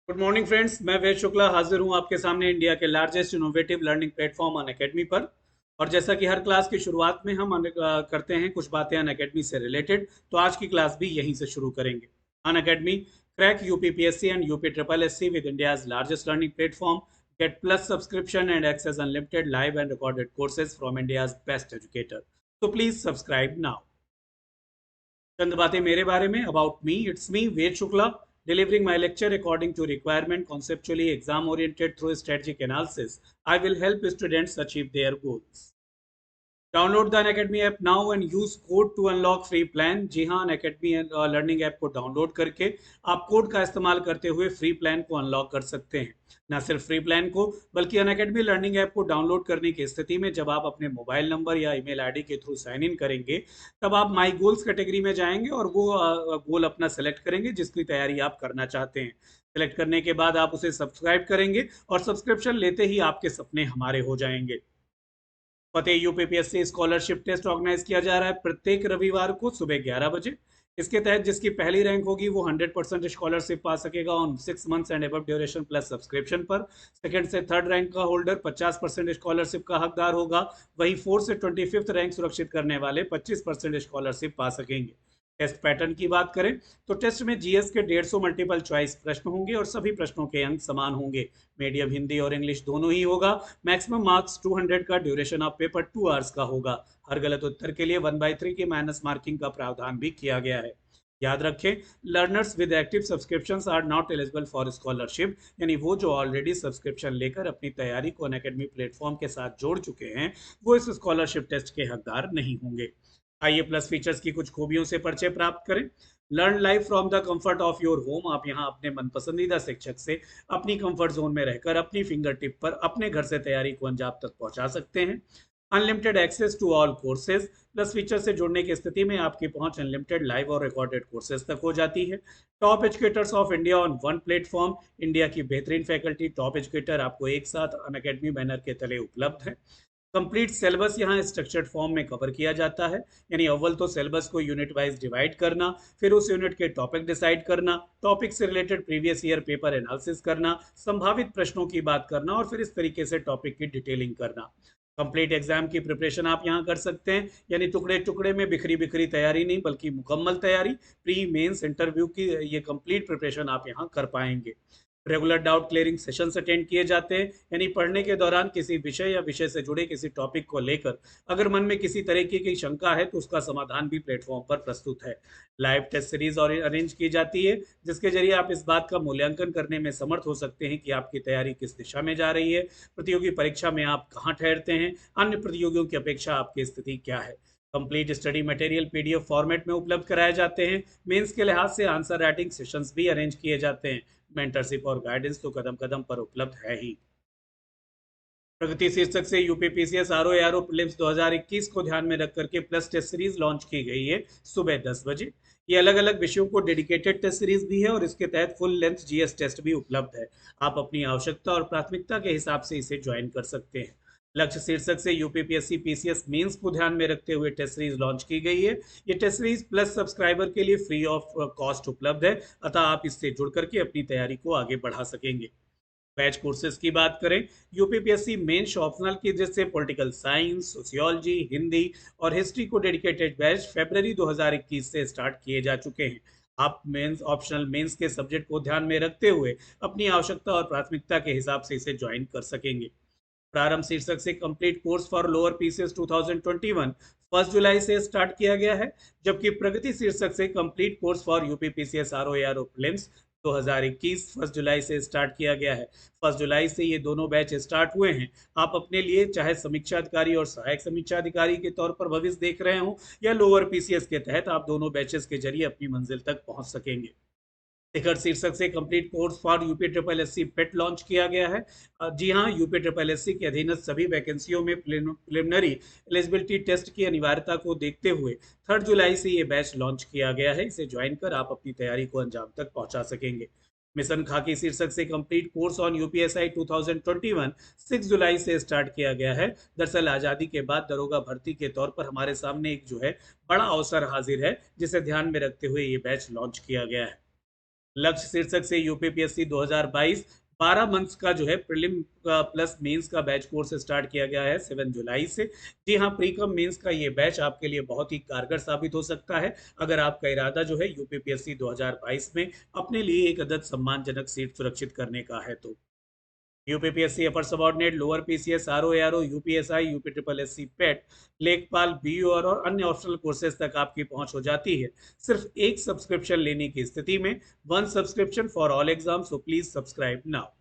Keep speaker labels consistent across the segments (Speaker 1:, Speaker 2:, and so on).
Speaker 1: Good morning friends, मैं वेद शुक्ला हाजिर हूं आपके सामने इंडिया के लार्जेस्ट इनोवेटिव लर्निंग प्लेटफॉर्म अन अकेडमी पर। और जैसा कि हर क्लास की शुरुआत में हम करते हैं कुछ बातें अन अकेडमी से रिलेटेड, तो आज की क्लास भी यहीं से शुरू करेंगे। Unacademy crack UPPSC and UP triple SC with India's largest learning platform. Get plus subscription and access unlimited live and recorded courses from India's best educator. तो प्लीज सब्सक्राइब नाउ। चंद बातें मेरे बारे में। About me, it's me Ved Shukla, delivering my lecture according to requirement, conceptually exam oriented through strategic analysis. I will help students achieve their goals. Download the Unacademy app now and use code to unlock free plan. जी हाँ, Unacademy learning app को download करके आप code का इस्तेमाल करते हुए free plan को अनलॉक कर सकते हैं। ना सिर्फ फ्री प्लान को, बल्कि अनअकैडमी लर्निंग ऐप को डाउनलोड करने की स्थिति में जब आप अपने मोबाइल नंबर या ईमेल आईडी के थ्रू साइन इन करेंगे, तब आप माई गोल्स कैटेगरी में जाएंगे और वो गोल अपना सेलेक्ट करेंगे जिसकी तैयारी आप करना चाहते हैं। सेलेक्ट करने के बाद आप उसे सब्सक्राइब करेंगे और सब्सक्रिप्शन लेते ही आपके सपने हमारे हो जाएंगे। फतेह यूपीपीएससी स्कॉलरशिप टेस्ट ऑर्गेनाइज किया जा रहा है प्रत्येक रविवार को सुबह 11 बजे। इसके तहत जिसकी पहली रैंक होगी वो 100% स्कॉलरशिप पा सकेगा on 6 months and above duration plus subscription पर। सेकंड से थर्ड रैंक का होल्डर 50% स्कॉलरशिप का हकदार होगा। वहीं फोर्थ से 25th रैंक सुरक्षित करने वाले 25% स्कॉलरशिप पा सकेंगे। टेस्ट पैटर्न की बात करें तो टेस्ट में जीएस के 150 मल्टीपल चॉइस प्रश्न होंगे और सभी प्रश्नों के अंक समान होंगे। मीडियम हिंदी और इंग्लिश दोनों ही होगा। मैक्सिमम मार्क्स 200 का, ड्यूरेशन ऑफ पेपर 2 आवर्स का होगा। हर गलत उत्तर के लिए 1/3 की माइनस मार्किंग का प्रावधान भी किया गया है। याद रखें, learners with active subscriptions are not eligible for scholarship, यानी वो जो ऑलरेडी सब्सक्रिप्शन लेकर अपनी तैयारी को अनअकैडमी प्लेटफॉर्म के साथ जोड़ चुके हैं, वो इस स्कॉलरशिप टेस्ट के हकदार नहीं होंगे। आइए प्लस फीचर्स की कुछ खूबियों से परिचय प्राप्त करें। Learn live from the comfort of your home. आप यहाँ अपने मन पसंदीदा शिक्षक से अपनी कंफर्ट जोन में रहकर अपनी फिंगर टिप पर अपने घर से तैयारी को अंजाम तक पहुंचा सकते हैं। Unlimited access to all courses. Plus feature से जुड़ने की स्थिति में आपकी पहुंच अनलिमिटेड लाइव और रिकॉर्डेड कोर्सेज तक हो जाती है। Top educators of India on one platform. India की बेहतरीन फैकल्टी, टॉप एजुकेटर आपको एक साथ अनअकैडमी बैनर के तले उपलब्ध है। कंप्लीट सिलेबस यहाँ स्ट्रक्चर्ड फॉर्म में कवर किया जाता है, यानी अव्वल तो सिलेबस को यूनिट वाइज डिवाइड करना, फिर उस यूनिट के टॉपिक डिसाइड करना, टॉपिक से related previous year paper analysis करना, संभावित प्रश्नों की बात करना और फिर इस तरीके से टॉपिक की डिटेलिंग करना। कंप्लीट एग्जाम की प्रिपरेशन आप यहाँ कर सकते हैं, यानी टुकड़े टुकड़े में बिखरी बिखरी तैयारी नहीं, बल्कि मुकम्मल तैयारी, प्री मेंस इंटरव्यू की ये कंप्लीट प्रिपरेशन आप यहाँ कर पाएंगे। Regular doubt clearing sessions attend किए जाते हैं, यानी पढ़ने के दौरान किसी विषय या विषय से जुड़े किसी टॉपिक को लेकर अगर मन में किसी तरीके की शंका है तो उसका समाधान भी प्लेटफॉर्म पर प्रस्तुत है। लाइव टेस्ट सीरीज और अरेंज की जाती है, जिसके जरिए आप इस बात का मूल्यांकन करने में समर्थ हो सकते हैं कि आपकी तैयारी किस दिशा में जा रही है, प्रतियोगी परीक्षा में आप कहाँ ठहरते हैं, अन्य प्रतियोगियों की अपेक्षा आपकी स्थिति क्या है। Complete study material PDF format में उपलब्ध कराए जाते हैं। मेंस के लिहाज से आंसर राइटिंग सेशंस भी अरेंज किए जाते हैं। मेंटरशिप और गाइडेंस तो कदम कदम पर उपलब्ध है ही। प्रगति शीर्षक से यूपीपीसीएस आरओ एआरओ प्रीलिम्स 2021 को ध्यान में रख करके प्लस टेस्ट सीरीज लॉन्च की गई है सुबह 10 बजे। ये अलग अलग विषयों को डेडिकेटेड टेस्ट सीरीज भी है और इसके तहत फुल लेंथ जीएस टेस्ट भी उपलब्ध है। आप अपनी आवश्यकता और प्राथमिकता के हिसाब से इसे ज्वाइन कर सकते हैं। लक्ष्य शीर्षक से यूपीपीएससी पीसीएस मेंस को ध्यान में रखते हुए टेस्ट सीरीज लॉन्च की गई है। ये टेस्ट सीरीज प्लस सब्सक्राइबर के लिए फ्री ऑफ कॉस्ट उपलब्ध है, अतः आप इससे जुड़ करके अपनी तैयारी को आगे बढ़ा सकेंगे। बैच कोर्सेज की बात करें, यूपीपीएससी मेंस ऑप्शनल की जैसे पॉलिटिकल साइंस, सोशियोलॉजी, हिंदी और हिस्ट्री को डेडिकेटेड बैच फरवरी 2021 से स्टार्ट किए जा चुके हैं। आप मेंस ऑप्शनल मेंस के सब्जेक्ट को ध्यान में रखते हुए अपनी आवश्यकता और प्राथमिकता के हिसाब से इसे ज्वाइन कर सकेंगे। प्रारंभ शीर्षक से complete course for lower PCS 2021 1 जुलाई से स्टार्ट किया गया है, जबकि प्रगति शीर्षक से complete course for UPPCS RO ARO prelims 2021 1 जुलाई से स्टार्ट किया गया है। 1 जुलाई से ये दोनों बैच स्टार्ट हुए हैं। आप अपने लिए चाहे समीक्षा अधिकारी और सहायक समीक्षा अधिकारी के तौर पर भविष्य देख रहे हो या लोअर पीसीएस के तहत, आप दोनों बैचेस के जरिए अपनी मंजिल तक पहुंच सकेंगे। शिखर शीर्षक से complete course for UP triple SC pet launch किया गया है। जी हाँ, यूपी ट्रिपल एससी के अधीनस्थ सभी वैकेंसियों में प्रिलिमिनरी एलिजिबिलिटी टेस्ट की अनिवार्यता को देखते हुए 3 जुलाई से ये बैच लॉन्च किया गया है। इसे ज्वाइन कर आप अपनी तैयारी को अंजाम तक पहुंचा सकेंगे। मिशन खाकी शीर्षक से कंप्लीट कोर्स ऑन यूपीएसआई 2021 6 जुलाई से स्टार्ट किया गया है। दरअसल आज़ादी के बाद दरोगा भर्ती के तौर पर हमारे सामने एक जो है बड़ा अवसर हाजिर है, जिसे ध्यान में रखते हुए ये बैच लॉन्च किया गया है। लक्ष्य शीर्षक से यूपीपीएससी 2022 12 मंथ्स का जो है प्रीलिम प्लस मेंस का बैच कोर्स स्टार्ट किया गया है 7 जुलाई से। जी हाँ, प्रीकम मेंस का ये बैच आपके लिए बहुत ही कारगर साबित हो सकता है अगर आपका इरादा जो है यूपीपीएससी 2022 में अपने लिए एक अदद सम्मानजनक सीट सुरक्षित करने का है। तो UPPSC upper subordinate, lower PCS, RO, UPSI, UP triple SC PET, लेखपाल, बीयू और अन्य ऑप्शनल कोर्सेज तक आपकी पहुंच हो जाती है सिर्फ एक सब्सक्रिप्शन लेने की स्थिति में। One subscription for all exam, so please subscribe now.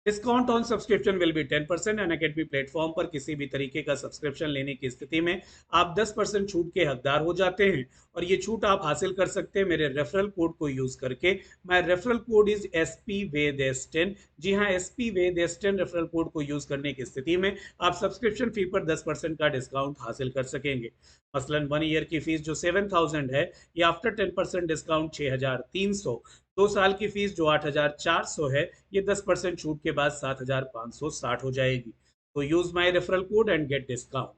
Speaker 1: Discount on subscription will be 10%। Unacademy platform पर किसी भी तरीके का सब्सक्रिप्शन लेने की स्थिति में आप 10% छूट के हकदार हो जाते हैं और ये छूट आप हासिल कर सकते हैं मेरे रेफरल कोड को यूज करके। My referral code is SP-WED10। जी हाँ, SP-WED10 रेफरल कोड को यूज करने की स्थिति में आप सब्सक्रिप्शन फी पर 10% का डिस्काउंट हासिल कर सकेंगे। मसलन 1 ईयर की फीस जो 7000 है, ये आफ्टर 10% डिस्काउंट 6300। 2 साल की फीस जो 8400 है, ये 10% छूट के बाद 7560 हो जाएगी। तो use my referral code and get discount.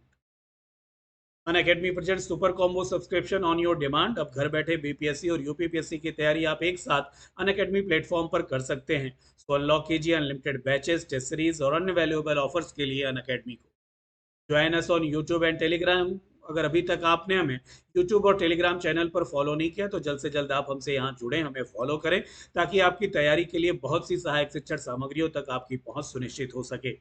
Speaker 1: Unacademy present super combo subscription on your demand. अब घर बैठे बीपीएससी और यूपीपीएससी की तैयारी आप एक साथ अनअकैडमी प्लेटफॉर्म पर कर सकते हैं। सो अनलॉक कीजिए अनलिमिटेड बैचेस, टेस्ट सीरीज और अन्य वैल्यूएबल ऑफर्स के लिए अनअकैडमी को join us on YouTube and Telegram. अगर अभी तक आपने हमें यूट्यूब और टेलीग्राम चैनल पर फॉलो नहीं किया तो जल्द से जल्द आप हमसे यहाँ जुड़ें, हमें फॉलो करें ताकि आपकी तैयारी के लिए बहुत सी सहायक शिक्षण सामग्रियों तक आपकी पहुंच सुनिश्चित हो सके।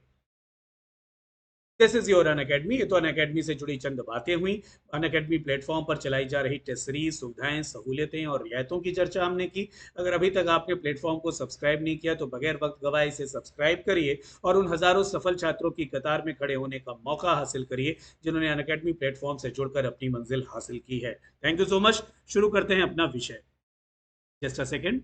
Speaker 1: This is your Unacademy. ये तो अनअकैडमी से जुड़ी चंद बातें हुई। अनअकैडमी प्लेटफॉर्म पर चलाई जा रही टेस्ट सीरीज, सुविधाएं, सहूलियतें और रियायतों की चर्चा हमने की। अगर अभी तक आपने प्लेटफॉर्म को सब्सक्राइब नहीं किया तो बगैर वक्त गवाए इसे सब्सक्राइब करिए और उन हजारों सफल छात्रों की कतार में खड़े होने का मौका हासिल करिए जिन्होंने अनअकैडमी प्लेटफॉर्म से जुड़कर अपनी मंजिल हासिल की है। Thank you so much. शुरू करते हैं अपना विषय। Just a second.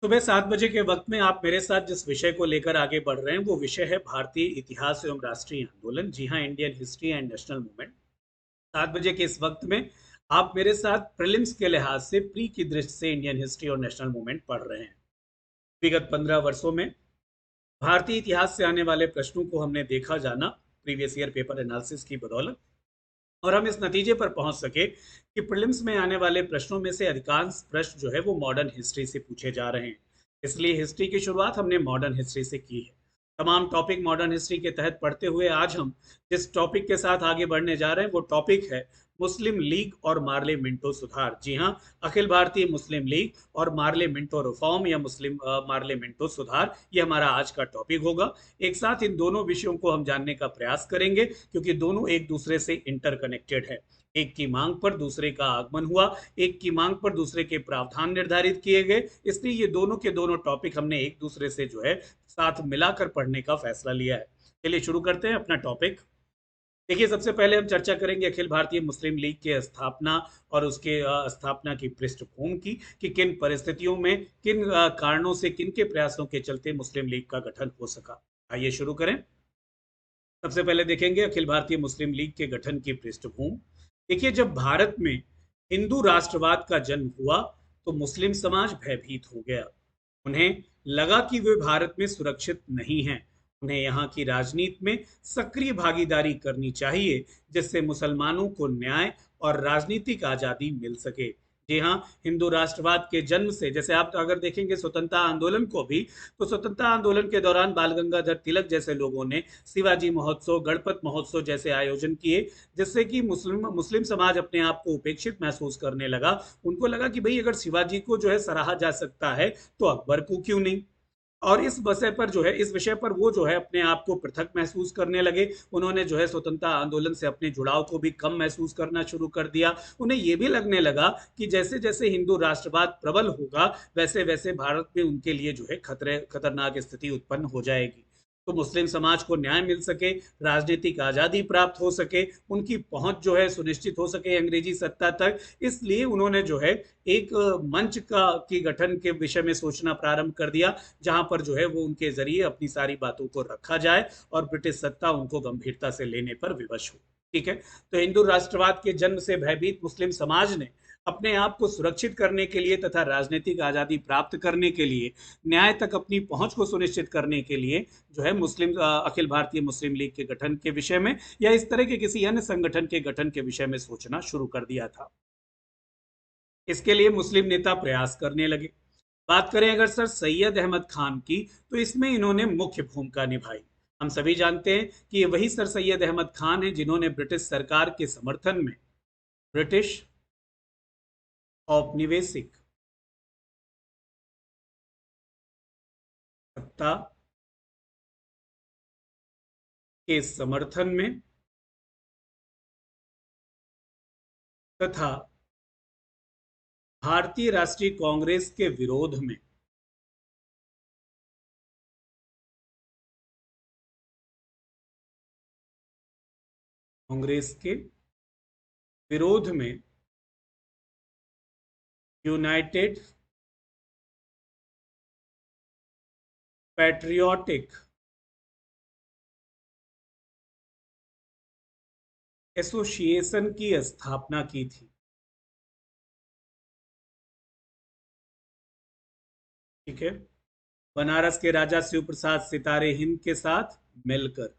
Speaker 1: सुबह 7 बजे के वक्त में आप मेरे साथ जिस विषय को लेकर आगे बढ़ रहे हैं वो विषय है भारतीय इतिहास एवं राष्ट्रीय आंदोलन। जी हाँ, Indian history and national movement. 7 बजे के इस वक्त में आप मेरे साथ प्रीलिम्स के लिहाज से प्री की दृष्टि से इंडियन हिस्ट्री और नेशनल मूवमेंट पढ़ रहे हैं। विगत 15 वर्षों में भारतीय इतिहास से आने वाले प्रश्नों को हमने देखा जाना प्रीवियस ईयर पेपर एनालिसिस की बदौलत, और हम इस नतीजे पर पहुंच सके कि प्रीलिम्स में आने वाले प्रश्नों में से अधिकांश प्रश्न जो है वो मॉडर्न हिस्ट्री से पूछे जा रहे हैं। इसलिए हिस्ट्री की शुरुआत हमने मॉडर्न हिस्ट्री से की है। तमाम टॉपिक मॉडर्न हिस्ट्री के तहत पढ़ते हुए आज हम जिस टॉपिक के साथ आगे बढ़ने जा रहे हैं वो टॉपिक है मुस्लिम लीग और मार्ले मिंटो सुधार। जी हाँ, अखिल भारतीय मुस्लिम लीग और मार्ले मिंटो रिफॉर्म या मुस्लिम मार्ले मिंटो सुधार, ये हमारा आज का टॉपिक होगा। एक साथ इन दोनों विषयों को हम जानने का प्रयास करेंगे क्योंकि दोनों एक दूसरे से इंटरकनेक्टेड है। एक की मांग पर दूसरे का आगमन हुआ, एक की मांग पर दूसरे के प्रावधान निर्धारित किए गए, इसलिए ये दोनों के दोनों टॉपिक हमने एक दूसरे से जो है साथ मिलाकर पढ़ने का फैसला लिया है। चलिए शुरू करते हैं अपना टॉपिक। देखिए, सबसे पहले हम चर्चा करेंगे अखिल भारतीय मुस्लिम लीग के स्थापना और उसके स्थापना की पृष्ठभूमि की कि किन परिस्थितियों में, किन कारणों से, किन के प्रयासों के चलते मुस्लिम लीग का गठन हो सका। आइए शुरू करें। सबसे पहले देखेंगे अखिल भारतीय मुस्लिम लीग के गठन की पृष्ठभूमि। देखिए, जब भारत में हिंदू राष्ट्रवाद का जन्म हुआ तो मुस्लिम समाज भयभीत हो गया। उन्हें लगा कि वे भारत में सुरक्षित नहीं हैं। उन्हें यहाँ की राजनीति में सक्रिय भागीदारी करनी चाहिए जिससे मुसलमानों को न्याय और राजनीतिक आजादी मिल सके। जी हाँ, हिंदू राष्ट्रवाद के जन्म से, जैसे आप अगर देखेंगे स्वतंत्रता आंदोलन को भी, तो स्वतंत्रता आंदोलन के दौरान बाल गंगाधर तिलक जैसे लोगों ने शिवाजी महोत्सव, गणपत महोत्सव जैसे आयोजन किए जिससे कि मुस्लिम मुस्लिम समाज अपने आप को उपेक्षित महसूस करने लगा। उनको लगा कि भाई अगर शिवाजी को जो है सराहा जा सकता है तो अकबर को क्यों नहीं। और इस विषय पर जो है, इस विषय पर वो जो है अपने आप को पृथक महसूस करने लगे। उन्होंने जो है स्वतंत्रता आंदोलन से अपने जुड़ाव को भी कम महसूस करना शुरू कर दिया। उन्हें ये भी लगने लगा कि जैसे जैसे हिंदू राष्ट्रवाद प्रबल होगा वैसे वैसे भारत में उनके लिए जो है खतरनाक स्थिति उत्पन्न हो जाएगी। तो मुस्लिम समाज को न्याय मिल सके, राजनीतिक आज़ादी प्राप्त हो सके, उनकी पहुंच जो है सुनिश्चित हो सके अंग्रेजी सत्ता तक, इसलिए उन्होंने जो है एक मंच का की गठन के विषय में सोचना प्रारंभ कर दिया जहां पर जो है वो उनके जरिए अपनी सारी बातों को रखा जाए और ब्रिटिश सत्ता उनको गंभीरता से लेने पर विवश हो। ठीक है, तो हिंदू राष्ट्रवाद के जन्म से भयभीत मुस्लिम समाज ने अपने आप को सुरक्षित करने के लिए तथा राजनीतिक आज़ादी प्राप्त करने के लिए, न्याय तक अपनी पहुंच को सुनिश्चित करने के लिए जो है अखिल भारतीय मुस्लिम लीग के गठन के विषय में या इस तरह के किसी अन्य संगठन के गठन के विषय में सोचना शुरू कर दिया था। इसके लिए मुस्लिम नेता प्रयास करने लगे। बात करें अगर सर सैयद अहमद खान की, तो इसमें इन्होंने मुख्य भूमिका निभाई। हम सभी जानते हैं कि ये वही सर सैयद अहमद खान हैं जिन्होंने ब्रिटिश सरकार के समर्थन में ब्रिटिश औपनिवेशिक सत्ता के समर्थन में तथा भारतीय राष्ट्रीय कांग्रेस के विरोध में यूनाइटेड पैट्रियोटिक एसोसिएशन की स्थापना की थी। ठीक है, बनारस के राजा शिव प्रसाद सितारे हिंद के साथ मिलकर।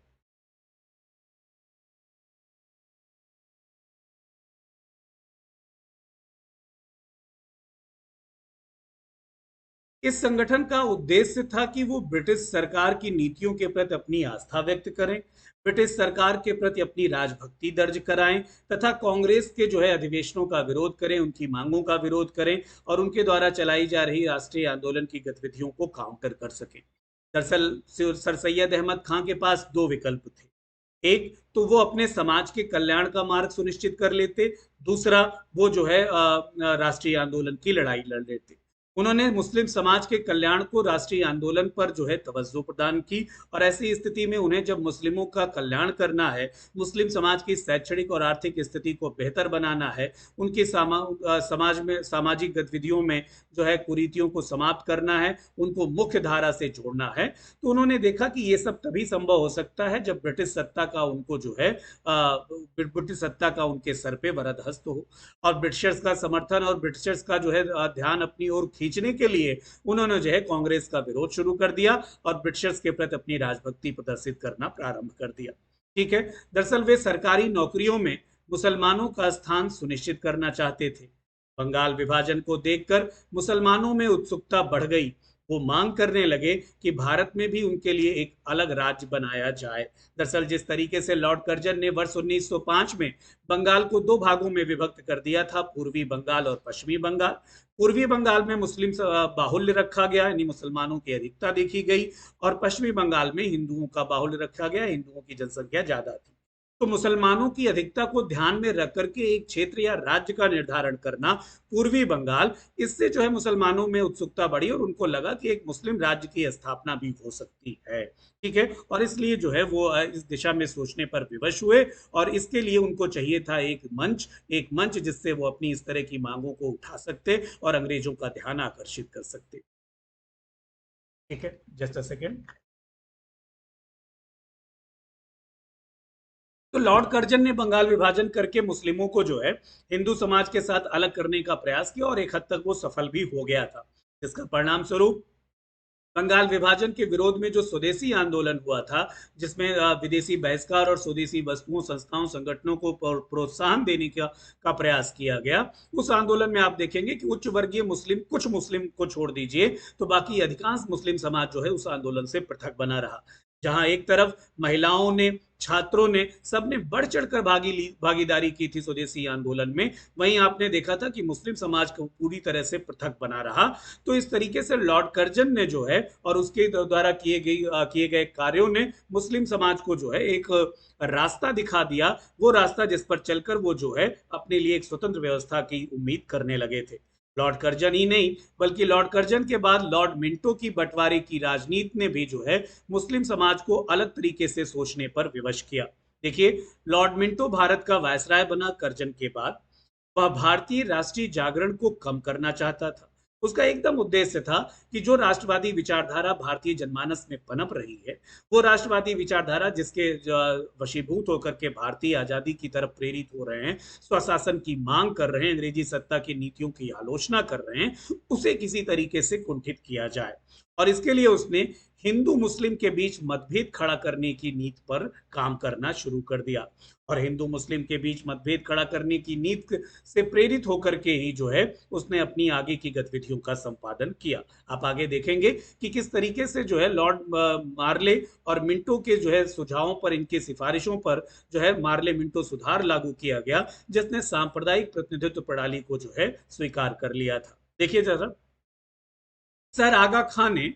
Speaker 1: इस संगठन का उद्देश्य था कि वो ब्रिटिश सरकार की नीतियों के प्रति अपनी आस्था व्यक्त करें, ब्रिटिश सरकार के प्रति अपनी राजभक्ति दर्ज कराएं तथा कांग्रेस के जो है अधिवेशनों का विरोध करें, उनकी मांगों का विरोध करें और उनके द्वारा चलाई जा रही राष्ट्रीय आंदोलन की गतिविधियों को काउंटर कर सकें। दरअसल सर सैयद अहमद खान के पास दो विकल्प थे। एक तो वो अपने समाज के कल्याण का मार्ग सुनिश्चित कर लेते, दूसरा वो जो है राष्ट्रीय आंदोलन की लड़ाई लड़ लेते। उन्होंने मुस्लिम समाज के कल्याण को राष्ट्रीय आंदोलन पर जो है तवज्जो प्रदान की और ऐसी स्थिति में उन्हें जब मुस्लिमों का कल्याण करना है, मुस्लिम समाज की शैक्षणिक और आर्थिक स्थिति को बेहतर बनाना है, उनकी समाज में सामाजिक गतिविधियों में जो है कुरीतियों को समाप्त करना है, उनको मुख्य धारा से जोड़ना है, तो उन्होंने देखा कि ये सब तभी संभव हो सकता है जब ब्रिटिश सत्ता का उनको जो है ब्रिटिश सत्ता का उनके सर पे वरदहस्त हो। और ब्रिटिशर्स का समर्थन और ब्रिटिशर्स का जो है ध्यान अपनी ओर खींचने के लिए उन्होंने जो है कांग्रेस का विरोध शुरू कर दिया और ब्रिटिशर्स के प्रति अपनी राजभक्ति प्रदर्शित करना प्रारंभ कर दिया। ठीक है, दरअसल वे सरकारी नौकरियों में मुसलमानों का स्थान सुनिश्चित करना चाहते थे। बंगाल विभाजन को देखकर मुसलमानों में उत्सुकता बढ़ गई। वो मांग करने लगे कि भारत में भी उनके लिए एक अलग राज्य बनाया जाए। दरअसल जिस तरीके से लॉर्ड कर्जन ने वर्ष 1905 में बंगाल को दो भागों में विभक्त कर दिया था, पूर्वी बंगाल और पश्चिमी बंगाल, पूर्वी बंगाल में मुस्लिम बाहुल्य रखा गया, यानी मुसलमानों की अधिकता देखी गई, और पश्चिमी बंगाल में हिंदुओं का बाहुल्य रखा गया, हिंदुओं की जनसंख्या ज्यादा थी। तो मुसलमानों की अधिकता को ध्यान में रख करके एक क्षेत्र या राज्य का निर्धारण करना, पूर्वी बंगाल, इससे जो है मुसलमानों में उत्सुकता बढ़ी और उनको लगा कि एक मुस्लिम राज्य की स्थापना भी हो सकती है। ठीक है, और इसलिए जो है वो इस दिशा में सोचने पर विवश हुए और इसके लिए उनको चाहिए था एक मंच जिससे वो अपनी इस तरह की मांगों को उठा सकते और अंग्रेजों का ध्यान आकर्षित कर सकते। ठीक है, जस्ट अ सेकेंड। तो लॉर्ड कर्जन ने बंगाल विभाजन करके मुस्लिमों को जो है हिंदू समाज के साथ अलग करने का प्रयास किया और एक हद तक वो सफल भी हो गया था, जिसका परिणाम स्वरूप बंगाल विभाजन के विरोध में जो स्वदेशी आंदोलन हुआ था, जिसमें विदेशी बहिष्कार और स्वदेशी वस्तुओं, संस्थाओं, संगठनों को प्रोत्साहन देने का प्रयास किया गया। उस आंदोलन में आप देखेंगे कि उच्च वर्गीय मुस्लिम, कुछ मुस्लिम को छोड़ दीजिए तो बाकी अधिकांश मुस्लिम समाज जो है उस आंदोलन से पृथक बना रहा। जहां एक तरफ महिलाओं ने, छात्रों ने, सबने बढ़ चढ़कर भागीदारी की थी स्वदेशी आंदोलन में, वहीं आपने देखा था कि मुस्लिम समाज को पूरी तरह से पृथक बना रहा। तो इस तरीके से लॉर्ड कर्जन ने जो है और उसके द्वारा किए गए कार्यों ने मुस्लिम समाज को जो है एक रास्ता दिखा दिया, वो रास्ता जिस पर चलकर वो जो है अपने लिए एक स्वतंत्र व्यवस्था की उम्मीद करने लगे थे। लॉर्ड कर्जन ही नहीं बल्कि लॉर्ड कर्जन के बाद लॉर्ड मिंटो की बंटवारे की राजनीति ने भी जो है मुस्लिम समाज को अलग तरीके से सोचने पर विवश किया। देखिए, लॉर्ड मिंटो भारत का वायसराय बना कर्जन के बाद। वह भारतीय राष्ट्रीय जागरण को कम करना चाहता था। उसका एकदम उद्देश्य था कि जो राष्ट्रवादी विचारधारा भारतीय जनमानस में पनप रही है, वो राष्ट्रवादी विचारधारा जिसके वशीभूत होकर के भारतीय आजादी की तरफ प्रेरित हो रहे हैं, स्वशासन की मांग कर रहे हैं, अंग्रेजी सत्ता की नीतियों की आलोचना कर रहे हैं, उसे किसी तरीके से कुंठित किया जाए। और इसके लिए उसने हिंदू मुस्लिम के बीच मतभेद खड़ा करने की नीति पर काम करना शुरू कर दिया। और हिंदू मुस्लिम के बीच मतभेद खड़ा करने की नीति से प्रेरित होकर के ही जो है उसने अपनी आगे की गतिविधियों का संपादन किया। आप आगे देखेंगे कि किस तरीके से जो है लॉर्ड मार्ले और मिंटो के जो है सुझावों पर, इनके सिफारिशों पर जो है मार्ले मिंटो सुधार लागू किया गया, जिसने सांप्रदायिक प्रतिनिधित्व प्रणाली को जो है स्वीकार कर लिया था। देखिए जरा, सर आगा खान ने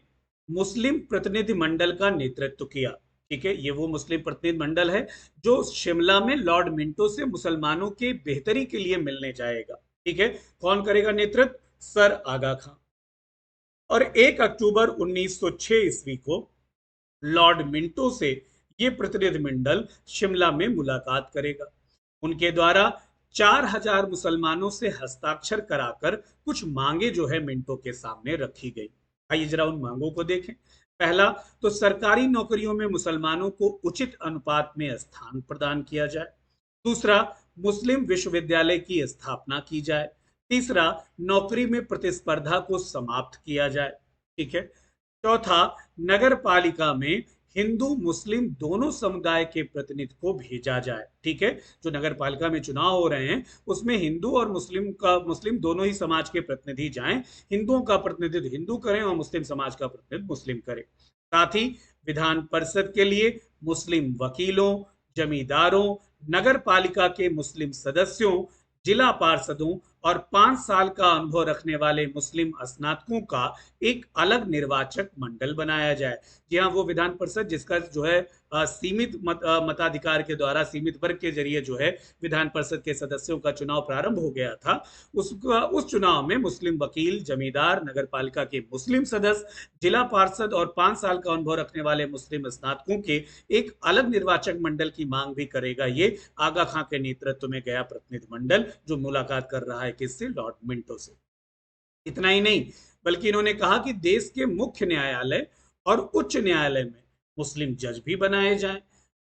Speaker 1: मुस्लिम प्रतिनिधि मंडल का नेतृत्व किया। ठीक है, ये वो मुस्लिम प्रतिनिधि मंडल है जो शिमला में लॉर्ड मिंटो से मुसलमानों के बेहतरी के लिए मिलने जाएगा। ठीक है, कौन करेगा नेतृत्व? सर आगा खान। और 1 अक्टूबर 1906 ईस्वी को लॉर्ड मिंटो से ये प्रतिनिधिमंडल शिमला में मुलाकात करेगा। उनके द्वारा 4000 मुसलमानों से हस्ताक्षर कराकर कुछ मांगे जो है मिंटो के सामने रखी गई। आइए जरा उन मांगों को देखें। पहला, तो सरकारी नौकरियों में मुसलमानों को उचित अनुपात में स्थान प्रदान किया जाए। दूसरा, मुस्लिम विश्वविद्यालय की स्थापना की जाए। तीसरा, नौकरी में प्रतिस्पर्धा को समाप्त किया जाए। ठीक है। चौथा, नगर पालिका में हिंदू मुस्लिम दोनों समुदाय के प्रतिनिधि को भेजा जाए। ठीक है, जो नगर पालिका में चुनाव हो रहे हैं उसमें हिंदू और मुस्लिम दोनों ही समाज के प्रतिनिधि जाएं, हिंदुओं का प्रतिनिधित्व हिंदू करें और मुस्लिम समाज का प्रतिनिधित्व मुस्लिम करें। साथ ही विधान परिषद के लिए मुस्लिम वकीलों, जमींदारों, नगर पालिका के मुस्लिम सदस्यों, जिला पार्षदों और 5 साल का अनुभव रखने वाले मुस्लिम स्नातकों का एक अलग निर्वाचक मंडल बनाया जाए। जी हाँ, वो विधान परिषद जिसका जो है सीमित मताधिकार के द्वारा, सीमित वर्ग के जरिए जो है विधान परिषद के सदस्यों का चुनाव प्रारंभ हो गया था, उस चुनाव में मुस्लिम वकील, जमींदार, नगर पालिका के मुस्लिम सदस्य, जिला पार्षद और 5 साल का अनुभव रखने वाले मुस्लिम स्नातकों के एक अलग निर्वाचक मंडल की मांग भी करेगा ये आगा खां के नेतृत्व में गया प्रतिनिधिमंडल, जो मुलाकात कर रहा है किससे? लॉर्ड मिंटो से। इतना ही नहीं, बल्कि इन्होंने कहा कि देश के मुख्य न्यायालय और उच्च न्यायालय में मुस्लिम जज भी बनाए जाएं।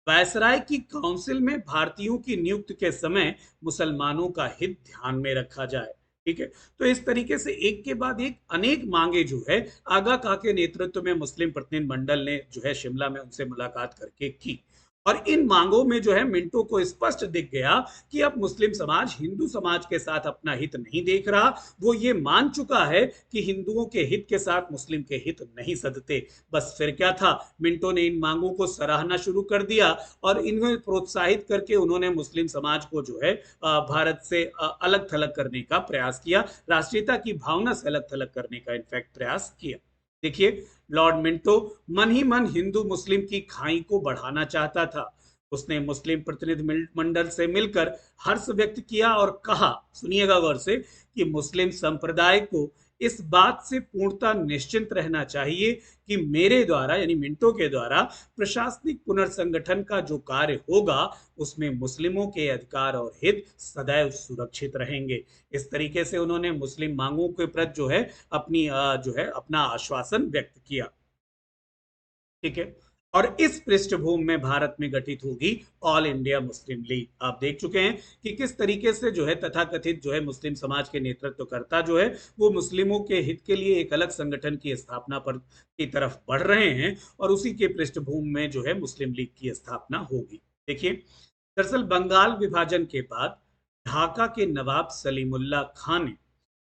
Speaker 1: वायसराय की काउंसिल में भारतीयों की नियुक्ति के समय मुसलमानों का हित ध्यान में रखा जाए। ठीक है, तो इस तरीके से एक के बाद एक अनेक मांगे जो है आगा खां के नेतृत्व में मुस्लिम प्रतिनिधि मंडल ने जो है शिमला में उनसे मुलाकात करके की। और इन मांगों में जो है मिंटो को स्पष्ट दिख गया कि अब मुस्लिम समाज हिंदू समाज के साथ अपना हित नहीं देख रहा। वो ये मान चुका है कि हिंदुओं के हित के साथ मुस्लिम के हित नहीं सधते। बस फिर क्या था, मिंटो ने इन मांगों को सराहना शुरू कर दिया और इन्हें प्रोत्साहित करके उन्होंने मुस्लिम समाज को जो है भारत से अलग थलग करने का प्रयास किया, राष्ट्रीयता की भावना से अलग थलग करने का इनफैक्ट प्रयास किया। देखिए, लॉर्ड मिंटो मन ही मन हिंदू मुस्लिम की खाई को बढ़ाना चाहता था। उसने मुस्लिम प्रतिनिधि मंडल से मिलकर हर्ष व्यक्त किया और कहा, सुनिएगा गौर से, कि मुस्लिम संप्रदाय को इस बात से पूर्णतः निश्चिंत रहना चाहिए कि मेरे द्वारा यानी मिंटो के द्वारा प्रशासनिक पुनर्संगठन का जो कार्य होगा उसमें मुस्लिमों के अधिकार और हित सदैव सुरक्षित रहेंगे। इस तरीके से उन्होंने मुस्लिम मांगों के प्रति जो है अपना आश्वासन व्यक्त किया। ठीक है, और इस पृष्ठभूमि में भारत में गठित होगी ऑल इंडिया मुस्लिम लीग। आप देख चुके हैं कि किस तरीके से जो है तथाकथित जो है मुस्लिम समाज के नेतृत्वकर्ता जो है वो मुस्लिमों के हित के लिए एक अलग संगठन की स्थापना पर की तरफ बढ़ रहे हैं, और उसी के पृष्ठभूमि में जो है मुस्लिम लीग की स्थापना होगी। देखिए, दरअसल बंगाल विभाजन के बाद ढाका के नवाब सलीमुल्लाह खान ने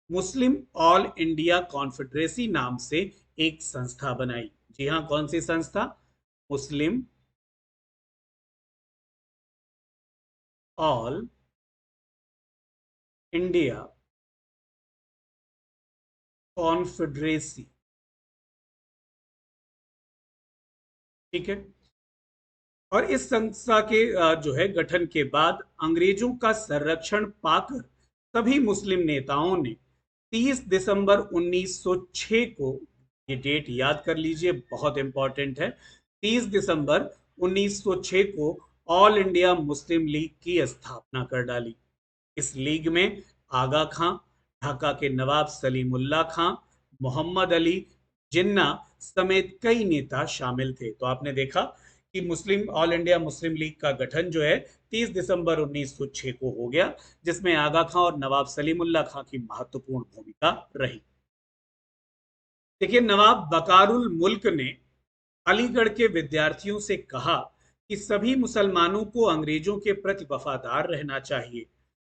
Speaker 1: मुस्लिम ऑल इंडिया कॉन्फेडरेसी नाम से एक संस्था बनाई। जी हाँ, कौन सी संस्था? मुस्लिम ऑल इंडिया कॉन्फेडरेसी। ठीक है, और इस संस्था के जो है गठन के बाद अंग्रेजों का संरक्षण पाकर सभी मुस्लिम नेताओं ने 30 दिसंबर 1906 को, ये डेट याद कर लीजिए, बहुत इंपॉर्टेंट है, 30 दिसंबर 1906 को ऑल इंडिया मुस्लिम लीग की स्थापना कर डाली। इस लीग में आगा खां, ढाका के नवाब सलीमुल्लाह खां, मोहम्मद अली जिन्ना समेत कई नेता शामिल थे। तो आपने देखा कि मुस्लिम ऑल इंडिया मुस्लिम लीग का गठन जो है 30 दिसंबर 1906 को हो गया, जिसमें आगा खां और नवाब सलीमुल्लाह खां की महत्वपूर्ण भूमिका रही। देखिए, नवाब बकारुल मुल्क ने अलीगढ़ के विद्यार्थियों से कहा कि सभी मुसलमानों को अंग्रेजों के प्रति वफादार रहना चाहिए।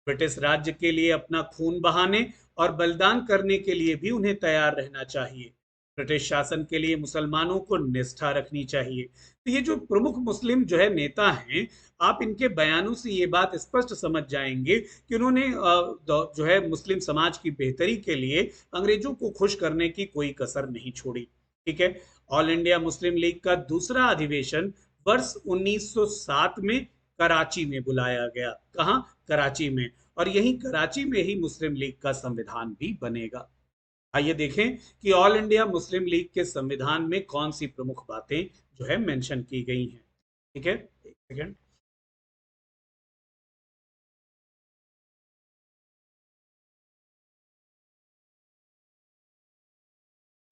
Speaker 1: ब्रिटिश राज्य के लिए अपना खून बहाने और बलिदान करने के लिए भी उन्हें तैयार रहना चाहिए। ब्रिटिश शासन के लिए मुसलमानों को निष्ठा रखनी चाहिए। तो ये जो प्रमुख मुस्लिम जो है नेता हैं, आप इनके बयानों से ये बात स्पष्ट समझ जाएंगे कि उन्होंने जो है मुस्लिम समाज की बेहतरी के लिए अंग्रेजों को खुश करने की कोई कसर नहीं छोड़ी। ठीक है। ऑल इंडिया मुस्लिम लीग का दूसरा अधिवेशन वर्ष 1907 में कराची में बुलाया गया। कहाँ? कराची में। और यही कराची में ही मुस्लिम लीग का संविधान भी बनेगा। आइए देखें कि ऑल इंडिया मुस्लिम लीग के संविधान में कौन सी प्रमुख बातें जो है मेंशन की गई हैं। ठीक है, एक सेकेंड।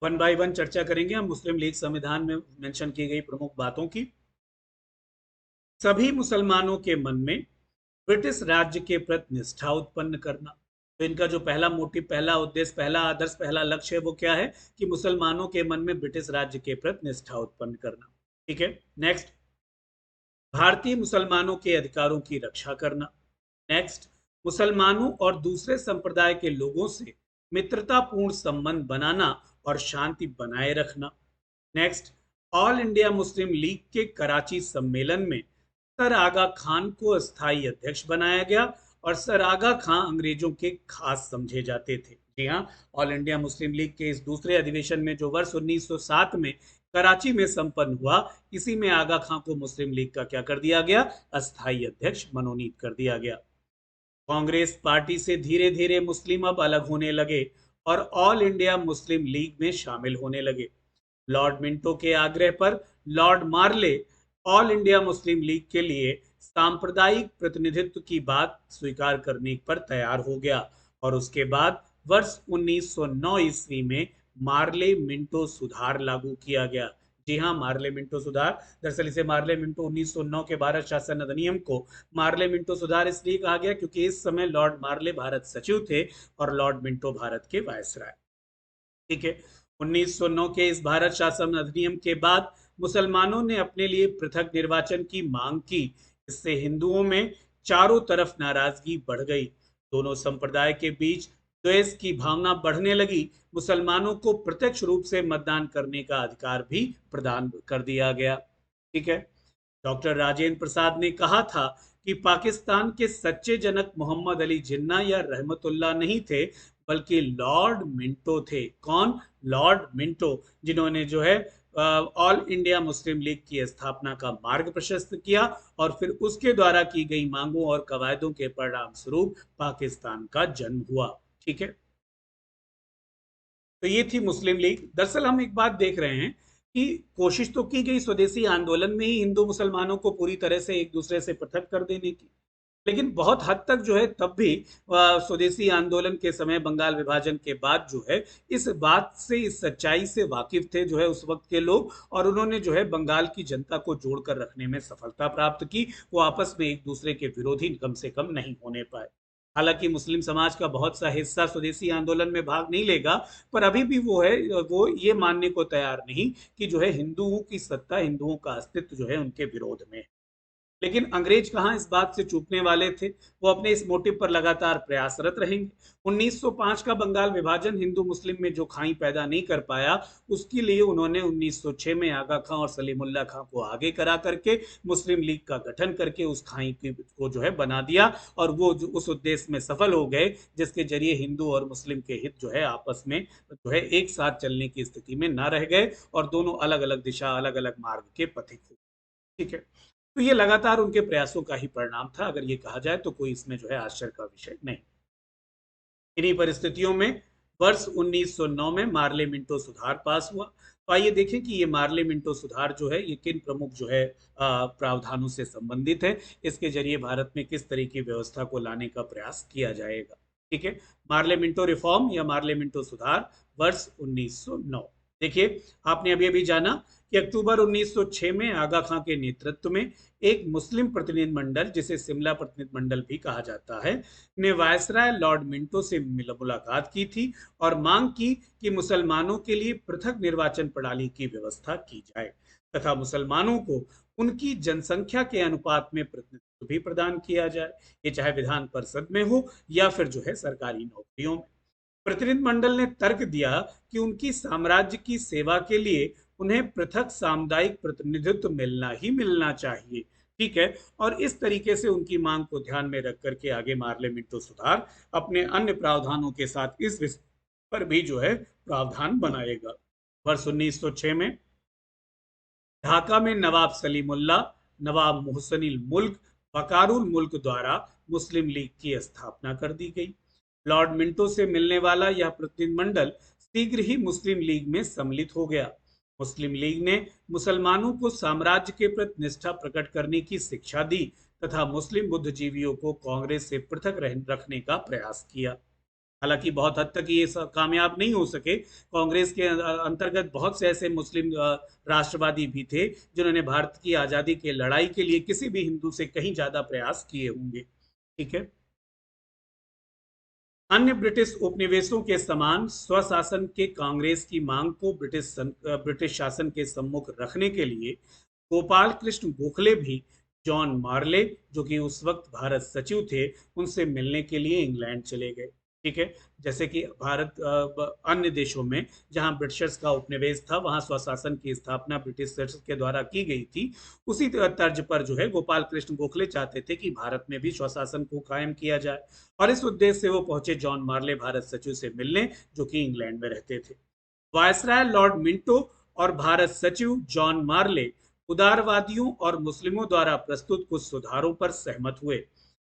Speaker 1: वन बाय वन चर्चा करेंगे हम मुस्लिम लीग संविधान में मेंशन की गई प्रमुख बातों की। सभी मुसलमानों के मन में ब्रिटिश राज्य के प्रति निष्ठा उत्पन्न करना। तो इनका जो पहला मोटिव, पहला उद्देश्य, पहला आदर्श, पहला लक्ष्य है वो क्या है कि मुसलमानों के मन में ब्रिटिश राज्य के प्रति निष्ठा उत्पन्न करना। ठीक है। नेक्स्ट, भारतीय मुसलमानों के अधिकारों की रक्षा करना। नेक्स्ट, मुसलमानों और दूसरे संप्रदाय के लोगों से मित्रतापूर्ण संबंध बनाना और शांति बनाए रखना। Next, all India Muslim league के कराची सम्मेलन में सर आगा खान को स्थायी अध्यक्ष बनाया गया और सर आगा खान अंग्रेजों के खास समझे जाते थे। जी हाँ, ऑल इंडिया मुस्लिम लीग के इस दूसरे अधिवेशन में जो वर्ष 1907 में कराची में संपन्न हुआ, इसी में आगा खान को मुस्लिम लीग का क्या कर दिया गया? अस्थायी अध्यक्ष मनोनीत कर दिया गया। कांग्रेस पार्टी से धीरे धीरे मुस्लिम अब अलग होने लगे और ऑल इंडिया मुस्लिम लीग में शामिल होने लगे। लॉर्ड मिंटो के आग्रह पर लॉर्ड मार्ले ऑल इंडिया मुस्लिम लीग के लिए सांप्रदायिक प्रतिनिधित्व की बात स्वीकार करने पर तैयार हो गया और उसके बाद वर्ष 1909 ईस्वी में मार्ले मिंटो सुधार लागू किया गया। जी हाँ, मार्ले मिंटो सुधार। दरअसल इसे मार्ले मिंटो 1909 के भारत शासन अधिनियम को मार्ले मिंटो सुधार इसलिए कहा गया क्योंकि इस समय लॉर्ड मार्ले भारत सचिव थे और लॉर्ड मिंटो भारत के वायसराय। ठीक है। 1909 के इस भारत शासन अधिनियम के बाद मुसलमानों ने अपने लिए पृथक निर्वाचन की मांग की। इससे हिंदुओं में चारों तरफ नाराजगी बढ़ गई। दोनों संप्रदाय के बीच द्वेष की भावना बढ़ने लगी। मुसलमानों को प्रत्यक्ष रूप से मतदान करने का अधिकार भी प्रदान कर दिया गया। ठीक है। डॉक्टर राजेंद्र प्रसाद ने कहा था कि पाकिस्तान के सच्चे जनक मोहम्मद अली जिन्ना या रहमतुल्लाह नहीं थे, बल्कि लॉर्ड मिंटो थे। कौन? लॉर्ड मिंटो, जिन्होंने जो है ऑल इंडिया मुस्लिम लीग की स्थापना का मार्ग प्रशस्त किया और फिर उसके द्वारा की गई मांगों और कवायदों के परिणाम स्वरूप पाकिस्तान का जन्म हुआ। ठीक है। तो ये थी मुस्लिम लीग। दरअसल हम एक बात देख रहे हैं कि कोशिश तो की गई स्वदेशी आंदोलन में ही हिंदू मुसलमानों को पूरी तरह से एक दूसरे से पृथक कर देने की, लेकिन बहुत हद तक जो है तब भी स्वदेशी आंदोलन के समय बंगाल विभाजन के बाद जो है इस बात से, इस सच्चाई से वाकिफ थे जो है उस वक्त के लोग, और उन्होंने जो है बंगाल की जनता को जोड़कर रखने में सफलता प्राप्त की। वो आपस में एक दूसरे के विरोधी कम से कम नहीं होने पाए। हालांकि मुस्लिम समाज का बहुत सा हिस्सा स्वदेशी आंदोलन में भाग नहीं लेगा, पर अभी भी वो है, वो ये मानने को तैयार नहीं कि जो है हिंदुओं की सत्ता, हिंदुओं का अस्तित्व जो है उनके विरोध में। लेकिन अंग्रेज कहाँ इस बात से चूकने वाले थे। वो अपने इस मोटिव पर लगातार प्रयासरत रहेंगे। 1905 का बंगाल विभाजन हिंदू मुस्लिम में जो खाई पैदा नहीं कर पाया, उसके लिए उन्होंने 1906 में आगा खां और सलीमुल्लाह खां को आगे करा करके मुस्लिम लीग का गठन करके उस खाई को जो है बना दिया और वो जो उस उद्देश्य में सफल हो गए जिसके जरिए हिंदू और मुस्लिम के हित जो है आपस में जो है एक साथ चलने की स्थिति में ना रह गए और दोनों अलग अलग दिशा, अलग अलग मार्ग के पथिक हुए। ठीक है। तो ये लगातार उनके प्रयासों का ही परिणाम था, अगर ये कहा जाए तो कोई इसमें जो है आश्चर्य का विषय नहीं। इन्हीं परिस्थितियों में वर्ष 1909 में मार्ले मिंटो सुधार पास हुआ। तो आइए देखें कि ये मार्ले मिंटो सुधार जो है ये किन प्रमुख जो है प्रावधानों से संबंधित है, इसके जरिए भारत में किस तरह की व्यवस्था को लाने का प्रयास किया जाएगा। ठीक है, मार्ले मिंटो रिफॉर्म या मार्ले मिंटो सुधार वर्ष 1909। देखिए, आपने अभी अभी जाना कि अक्टूबर 1906 में आगा खां के नेतृत्व में एक मुस्लिम प्रतिनिधि मंडल, जिसे शिमला प्रतिनिधि मंडल भी कहा जाता है, ने वायसराय लॉर्ड मिंटो से मुलाकात की थी और मांग की कि मुसलमानों के लिए पृथक निर्वाचन प्रणाली की व्यवस्था की जाए तथा मुसलमानों को उनकी जनसंख्या के अनुपात में प्रतिनिधित्व भी प्रदान किया जाए, ये चाहे विधान परिषद में हो या फिर जो है सरकारी नौकरियों में। प्रतिनिधिमंडल ने तर्क दिया कि उनकी साम्राज्य की सेवा के लिए उन्हें पृथक सामुदायिक प्रतिनिधित्व मिलना ही मिलना चाहिए। ठीक है, और इस तरीके से उनकी मांग को ध्यान में रख करके आगे मार्ले मिंटो सुधार अपने अन्य प्रावधानों के साथ इस विषय पर भी जो है प्रावधान बनाएगा। वर्ष 1906 में ढाका में नवाब सलीमुल्लाह, नवाब मोहसिनुल मुल्क, वकारुल मुल्क द्वारा मुस्लिम लीग की स्थापना कर दी गई। लॉर्ड मिंटो से मिलने वाला यह प्रतिनिधिमंडल शीघ्र ही मुस्लिम लीग में सम्मिलित हो गया। मुस्लिम लीग ने मुसलमानों को साम्राज्य के प्रति निष्ठा प्रकट करने की शिक्षा दी तथा मुस्लिम बुद्धिजीवियों को कांग्रेस से पृथक रखने का प्रयास किया। हालांकि बहुत हद तक ये सब कामयाब नहीं हो सके। कांग्रेस के अंतर्गत बहुत से ऐसे मुस्लिम राष्ट्रवादी भी थे जिन्होंने भारत की आज़ादी के लड़ाई के लिए किसी भी हिंदू से कहीं ज्यादा प्रयास किए होंगे। ठीक है, अन्य ब्रिटिश उपनिवेशों के समान स्वशासन के कांग्रेस की मांग को ब्रिटिश शासन के सम्मुख रखने के लिए गोपाल कृष्ण गोखले भी जॉन मार्ले, जो कि उस वक्त भारत सचिव थे, उनसे मिलने के लिए इंग्लैंड चले गए। ठीक है, जैसे कि भारत अन्य देशों में जहां ब्रिटिशर्स का उपनिवेश था वहां स्वशासन की स्थापना ब्रिटिश के द्वारा की गई थी, उसी तर्ज पर जो है गोपाल कृष्ण गोखले चाहते थे कि भारत में भी स्वशासन को कायम किया जाए, और इस उद्देश्य से वो पहुंचे जॉन मार्ले भारत सचिव से मिलने, जो कि इंग्लैंड में रहते थे। वायसराय लॉर्ड मिंटो और भारत सचिव जॉन मार्ले उदारवादियों और मुस्लिमों द्वारा प्रस्तुत कुछ सुधारों पर सहमत हुए।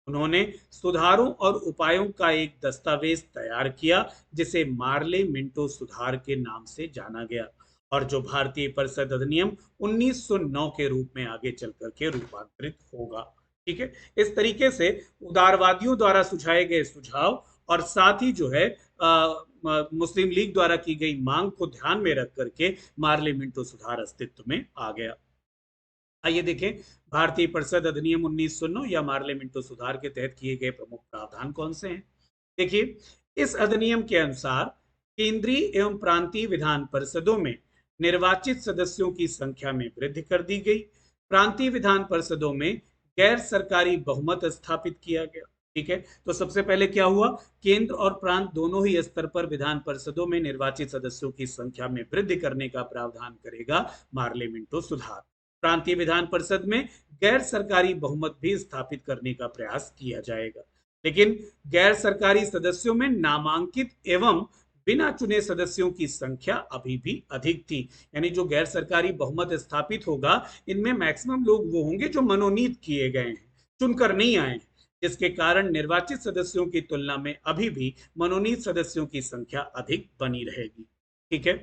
Speaker 1: उन्होंने सुधारों और उपायों का एक दस्तावेज तैयार किया जिसे मार्ले मिंटो सुधार के नाम से जाना गया और जो भारतीय परिषद अधिनियम 1909 के रूप में आगे चल करके रूपांतरित होगा। ठीक है, इस तरीके से उदारवादियों द्वारा सुझाए गए सुझाव और साथ ही जो है मुस्लिम लीग द्वारा की गई मांग को ध्यान में रख करके मार्ले मिंटो सुधार अस्तित्व में आ गया। आइए देखें, भारतीय परिषद अधिनियम 1909 या मार्ले मिंटो सुधार के तहत किए गए प्रमुख प्रावधान कौन से हैं। देखिए, इस अधिनियम के अनुसार केंद्रीय एवं प्रांतीय विधान परिषदों में निर्वाचित सदस्यों की संख्या में वृद्धि कर दी गई। प्रांतीय विधान परिषदों में गैर सरकारी बहुमत स्थापित किया गया। ठीक है, तो सबसे पहले क्या हुआ, केंद्र और प्रांत दोनों ही स्तर पर विधान परिषदों में निर्वाचित सदस्यों की संख्या में वृद्धि करने का प्रावधान करेगा मार्ले मिंटो सुधार। प्रांतीय विधान परिषद में गैर सरकारी बहुमत भी स्थापित करने का प्रयास किया जाएगा, लेकिन गैर सरकारी सदस्यों में नामांकित एवं बिना चुने सदस्यों की संख्या अभी भी अधिक थी। यानी जो गैर सरकारी बहुमत स्थापित होगा, इनमें मैक्सिमम लोग वो होंगे जो मनोनीत किए गए हैं, चुनकर नहीं आए, जिसके कारण निर्वाचित सदस्यों की तुलना में अभी भी मनोनीत सदस्यों की संख्या अधिक बनी रहेगी। ठीक है,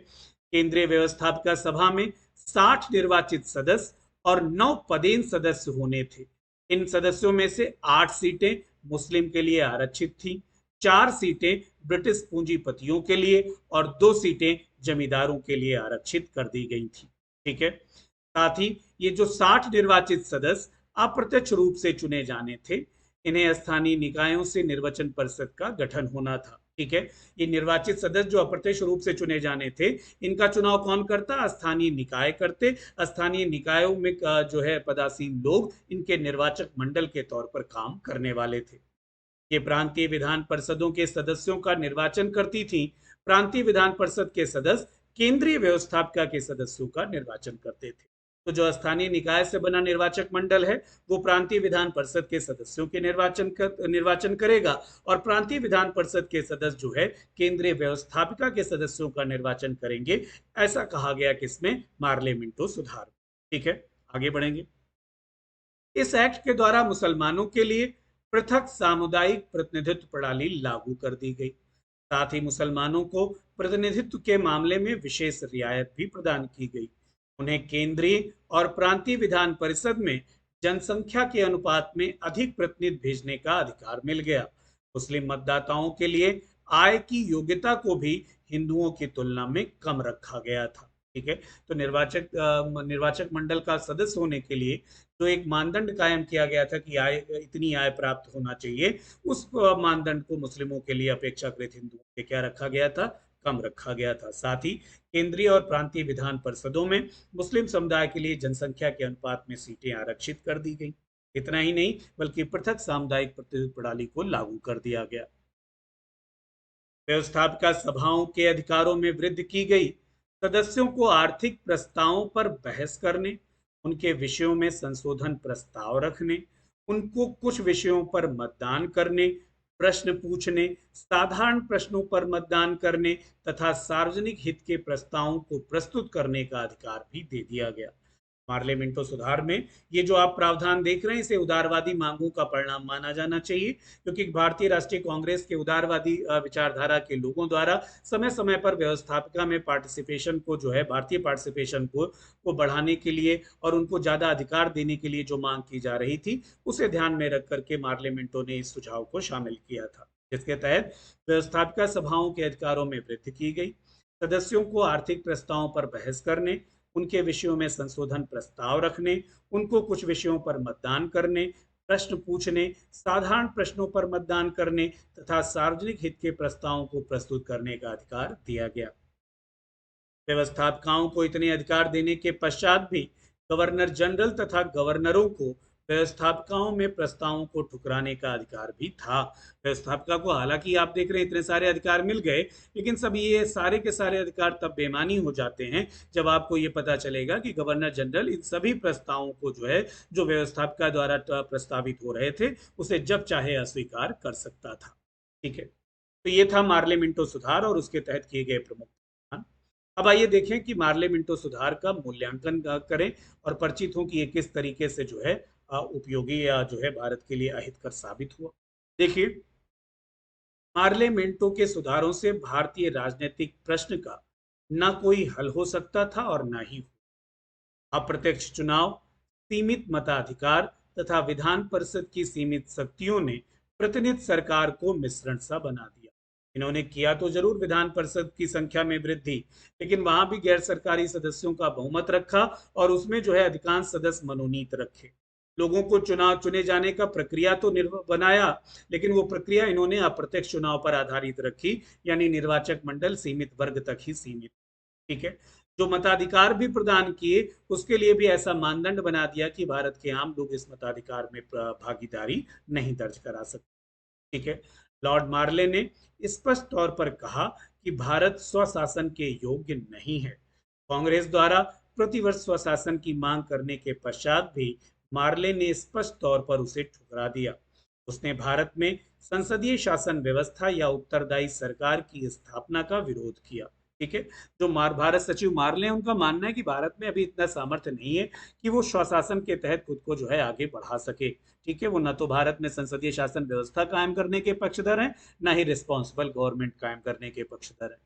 Speaker 1: केंद्रीय व्यवस्थापिका सभा में 60 निर्वाचित सदस्य और 9 पदेन सदस्य होने थे। इन सदस्यों में से 8 सीटें मुस्लिम के लिए आरक्षित थी, 4 सीटें ब्रिटिश पूंजीपतियों के लिए और 2 सीटें जमींदारों के लिए आरक्षित कर दी गई थी। ठीक है, साथ ही ये जो 60 निर्वाचित सदस्य अप्रत्यक्ष रूप से चुने जाने थे, इन्हें स्थानीय निकायों से निर्वाचन परिषद का गठन होना था। ठीक है, ये निर्वाचित सदस्य जो अप्रत्यक्ष रूप से चुने जाने थे, इनका चुनाव कौन करता, स्थानीय निकाय करते। स्थानीय निकायों में जो है पदासीन लोग इनके निर्वाचक मंडल के तौर पर काम करने वाले थे। ये प्रांतीय विधान परिषदों के सदस्यों का निर्वाचन करती थी। प्रांतीय विधान परिषद के सदस्य केंद्रीय व्यवस्थापिका के सदस्यों का निर्वाचन करते थे। तो जो स्थानीय निकाय से बना निर्वाचक मंडल है, वो प्रांतीय विधान परिषद के सदस्यों के निर्वाचन करेगा और प्रांतीय विधान परिषद के सदस्य जो है केंद्रीय व्यवस्थापिका के सदस्यों का निर्वाचन करेंगे। ऐसा कहा गया किसमें, मार्ले मिंटो सुधार। ठीक है, आगे बढ़ेंगे। इस एक्ट के द्वारा मुसलमानों के लिए पृथक सामुदायिक प्रतिनिधित्व प्रणाली लागू कर दी गई। साथ ही मुसलमानों को प्रतिनिधित्व के मामले में विशेष रियायत भी प्रदान की गई। उन्हें केंद्रीय और प्रांतीय विधान परिषद में जनसंख्या के अनुपात में अधिक प्रतिनिधि भेजने का अधिकार मिल गया। मुस्लिम मतदाताओं के लिए आय की योग्यता को भी हिंदुओं की तुलना में कम रखा गया था। ठीक है, तो निर्वाचक मंडल का सदस्य होने के लिए जो एक मानदंड कायम किया गया था कि आय इतनी आय प्राप्त होना चाहिए, उस मानदंड को मुस्लिमों के लिए अपेक्षाकृत हिंदुओं के क्या रखा गया था, कम रखा गया था। साथ ही केंद्रीय और प्रांतीय विधान परिषदों में मुस्लिम समुदाय के लिए जनसंख्या के अनुपात में सीटें आरक्षित कर दी गई। इतना ही नहीं बल्कि पृथक सामुदायिक प्रतिनिधित्व प्रणाली को लागू कर दिया गया। व्यवस्थापिका सभाओं के अधिकारों में वृद्धि की गई। सदस्यों को आर्थिक प्रस्तावों पर बहस करने, उनके विषयों में संशोधन प्रस्ताव रखने, उनको कुछ विषयों पर मतदान करने, प्रश्न पूछने, साधारण प्रश्नों पर मतदान करने तथा सार्वजनिक हित के प्रस्तावों को प्रस्तुत करने का अधिकार भी दे दिया गया। पार्लियामेंटो सुधार में ये जो आप प्रावधान देख रहे हैं, इसे उदारवादी मांगों का परिणाम माना जाना चाहिए, क्योंकि भारतीय राष्ट्रीय कांग्रेस के उदारवादी विचारधारा के लोगों द्वारा समय समय पर व्यवस्थापिका में पार्टिसिपेशन को जो है, भारतीय पार्टिसिपेशन को बढ़ाने के लिए और उनको ज्यादा अधिकार देने के लिए जो मांग की जा रही थी, उसे ध्यान में रख करके पार्लियामेंटो ने इस सुझाव को शामिल किया था, जिसके तहत व्यवस्थापिका सभाओं के अधिकारों में वृद्धि की गई। सदस्यों को आर्थिक प्रस्तावों पर बहस करने, उनके विषयों में संशोधन प्रस्ताव रखने, उनको कुछ विषयों पर मतदान करने, प्रश्न पूछने, साधारण प्रश्नों पर मतदान करने तथा सार्वजनिक हित के प्रस्तावों को प्रस्तुत करने का अधिकार दिया गया। व्यवस्थापकाओं को इतने अधिकार देने के पश्चात भी गवर्नर जनरल तथा गवर्नरों को व्यवस्थापकाओं में प्रस्तावों को ठुकराने का अधिकार भी था। व्यवस्थापिका को हालांकि आप देख रहे हैं इतने सारे अधिकार मिल गए, लेकिन सब ये सारे के सारे अधिकार तब बेमानी हो जाते हैं जब आपको ये पता चलेगा कि गवर्नर जनरल इन सभी प्रस्तावों को जो है, जो व्यवस्थापिका द्वारा प्रस्तावित हो रहे थे, उसे जब चाहे अस्वीकार कर सकता था। ठीक है, तो ये था मार्लियामेंटो सुधार और उसके तहत किए गए प्रमुख। अब आइए देखें कि मार्लियामेंटो सुधार का मूल्यांकन करें और परिचित हों कि ये किस तरीके से जो है उपयोगी या जो है भारत के लिए अहितकर साबित हुआ। देखिए, पार्लियामेंटो के सुधारों से भारतीय राजनीतिक प्रश्न का न कोई हल हो सकता था और न ही अप्रत्यक्ष चुनाव, सीमित मताधिकार तथा विधान परिषद की सीमित शक्तियों ने प्रतिनिधि सरकार को मिश्रण सा बना दिया। इन्होंने किया तो जरूर विधान परिषद की संख्या में वृद्धि, लेकिन वहां भी गैर सरकारी सदस्यों का बहुमत रखा और उसमें जो है अधिकांश सदस्य मनोनीत रखे। लोगों को चुनाव चुने जाने का प्रक्रिया तो बनाया, लेकिन वो प्रक्रिया इन्होंने अप्रत्यक्ष चुनाव पर आधारित रखी, यानी निर्वाचक मंडल सीमित वर्ग तक ही सीमित। ठीक है, जो मताधिकार भी प्रदान किए उसके लिए भी ऐसा मानदंड बना दिया कि भारत के आम लोग इस मताधिकार में भागीदारी नहीं दर्ज करा सकते। ठीक है, लॉर्ड मार्ले ने स्पष्ट तौर पर कहा कि भारत स्वशासन के योग्य नहीं है। कांग्रेस द्वारा प्रतिवर्ष स्वशासन की मांग करने के पश्चात भी मार्ले ने स्पष्ट तौर पर उसे ठुकरा दिया। उसने भारत में संसदीय शासन व्यवस्था या उत्तरदायी सरकार की स्थापना का विरोध किया। ठीक है, जो भारत सचिव मार्ले हैं, उनका मानना है कि भारत में अभी इतना सामर्थ्य नहीं है कि वो स्वशासन के तहत खुद को जो है आगे बढ़ा सके। ठीक है, वो न तो भारत में संसदीय शासन व्यवस्था कायम करने के पक्षधर हैं, न ही रिस्पॉन्सिबल गवर्नमेंट कायम करने के पक्षधर हैं।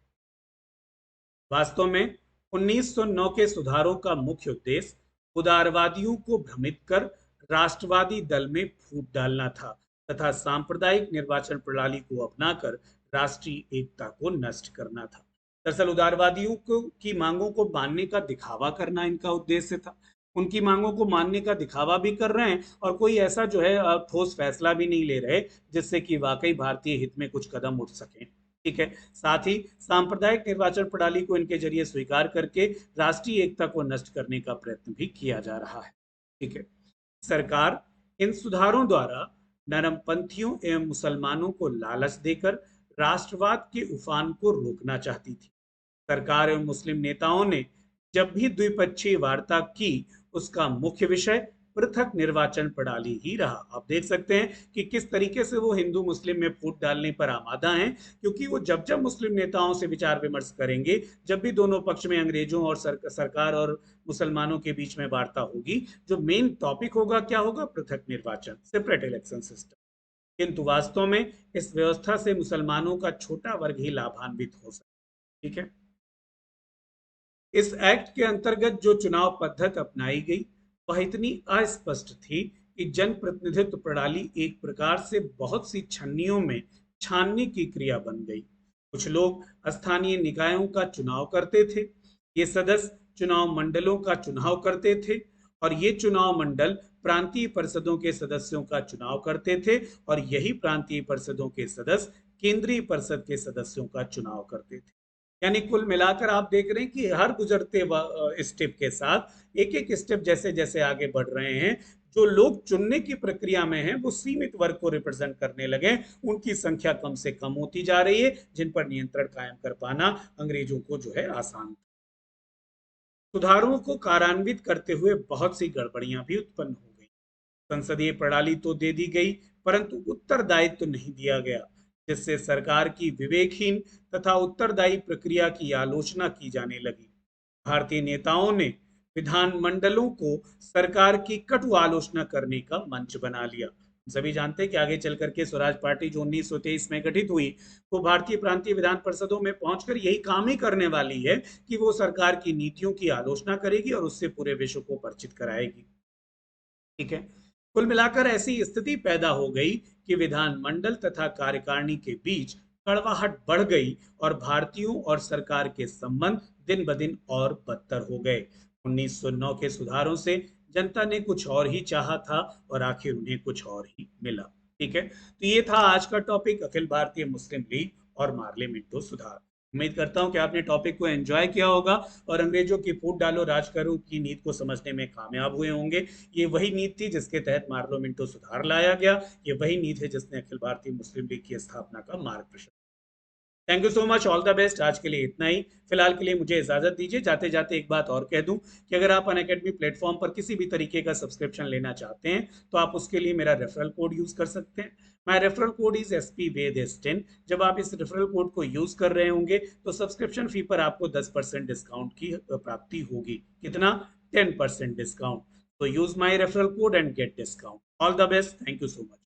Speaker 1: वास्तव में 1909 के सुधारों का मुख्य उद्देश्य उदारवादियों को भ्रमित कर राष्ट्रवादी दल में फूट डालना था तथा सांप्रदायिक निर्वाचन प्रणाली को अपनाकर राष्ट्रीय एकता को नष्ट करना था। दरअसल उदारवादियों को की मांगों को मानने का दिखावा करना इनका उद्देश्य था। उनकी मांगों को मानने का दिखावा भी कर रहे हैं और कोई ऐसा जो है ठोस फैसला भी नहीं ले रहे जिससे कि वाकई भारतीय हित में कुछ कदम उठ सके। ठीक है, साथ ही सांप्रदायिक निर्वाचन प्रणाली को इनके जरिए स्वीकार करके राष्ट्रीय एकता को नष्ट करने का प्रयत्न भी किया जा रहा है। ठीक है, सरकार इन सुधारों द्वारा नरमपंथियों एवं मुसलमानों को लालच देकर राष्ट्रवाद के उफान को रोकना चाहती थी। सरकार एवं मुस्लिम नेताओं ने जब भी द्विपक्षीय वार्ता की, उसका मुख्य विषय पृथक निर्वाचन प्रणाली ही रहा। आप देख सकते हैं कि किस तरीके से वो हिंदू मुस्लिम में फूट डालने पर आमादा हैं, क्योंकि वो जब जब मुस्लिम नेताओं से विचार विमर्श करेंगे, जब भी दोनों पक्ष में अंग्रेजों और सरकार और मुसलमानों के बीच में वार्ता होगी, जो मेन टॉपिक होगा क्या होगा, पृथक निर्वाचन, सेपरेट इलेक्शन सिस्टम। किंतु वास्तव में इस व्यवस्था से मुसलमानों का छोटा वर्ग ही लाभान्वित हो सकता। ठीक है, इस एक्ट के अंतर्गत जो चुनाव पद्धति अपनाई गई वह इतनी अस्पष्ट थी कि जन प्रतिनिधित्व प्रणाली एक प्रकार से बहुत सी छन्नियों में छानने की क्रिया बन गई। कुछ लोग स्थानीय निकायों का चुनाव करते थे। ये सदस्य चुनाव मंडलों का चुनाव करते थे और ये चुनाव मंडल प्रांतीय परिषदों के सदस्यों का चुनाव करते थे और यही प्रांतीय परिषदों के सदस्य केंद्रीय परिषद के सदस्यों का चुनाव करते थे। यानी कुल मिलाकर आप देख रहे हैं कि हर गुजरते स्टेप के साथ एक एक स्टेप जैसे जैसे आगे बढ़ रहे हैं, जो लोग चुनने की प्रक्रिया में हैं वो सीमित वर्ग को रिप्रेजेंट करने लगे, उनकी संख्या कम से कम होती जा रही है, जिन पर नियंत्रण कायम कर पाना अंग्रेजों को जो है आसान। सुधारों को कार्यान्वित करते हुए बहुत सी गड़बड़ियां भी उत्पन्न हो गई। संसदीय प्रणाली तो दे दी गई, परंतु उत्तरदायित्व तो नहीं दिया गया, जिससे सरकार की विवेकहीन तथा उत्तरदायी प्रक्रिया की आलोचना की जाने लगी। भारतीय नेताओं ने विधानमंडलों को सरकार की कटु आलोचना करने का मंच बना लिया। सभी जानते हैं कि आगे चल करके स्वराज पार्टी जो 1923 में गठित हुई, वो भारतीय प्रांतीय विधान परिषदों में पहुंचकर यही काम ही करने वाली है कि वो सरकार की नीतियों की आलोचना करेगी और उससे पूरे विश्व को परिचित कराएगी। ठीक है। कुल मिलाकर ऐसी स्थिति पैदा हो गई कि विधानमंडल तथा कार्यकारिणी के बीच कड़वाहट बढ़ गई और भारतीयों और सरकार के संबंध दिन ब दिन और बदतर हो गए। 1909 के सुधारों से जनता ने कुछ और ही चाहा था और आखिर उन्हें कुछ और ही मिला। ठीक है, तो ये था आज का टॉपिक, अखिल भारतीय मुस्लिम लीग और मार्ले मिंटो सुधार। उम्मीद करता हूं कि आपने टॉपिक को एंजॉय किया होगा और अंग्रेजों की फूट डालो राज करो की नीति को समझने में कामयाब हुए होंगे। ये वही नीति थी जिसके तहत मार्लो मिंटो सुधार लाया गया। ये वही नीति है जिसने अखिल भारतीय मुस्लिम लीग की स्थापना का मार्ग प्रशस्त। Thank you so much, all the best. आज के लिए इतना ही। फिलहाल के लिए मुझे इजाजत दीजिए। जाते जाते एक बात और कह दूं कि अगर आप अनअकैडमी प्लेटफॉर्म पर किसी भी तरीके का सब्सक्रिप्शन लेना चाहते हैं तो आप उसके लिए मेरा रेफरल कोड यूज कर सकते हैं। My referral code is SPVED10। जब आप इस रेफरल कोड को यूज कर रहे होंगे तो सब्सक्रिप्शन फी पर आपको 10% डिस्काउंट की प्राप्ति होगी। कितना? 10% डिस्काउंट। तो use my referral code and get discount. All the best, thank you so much.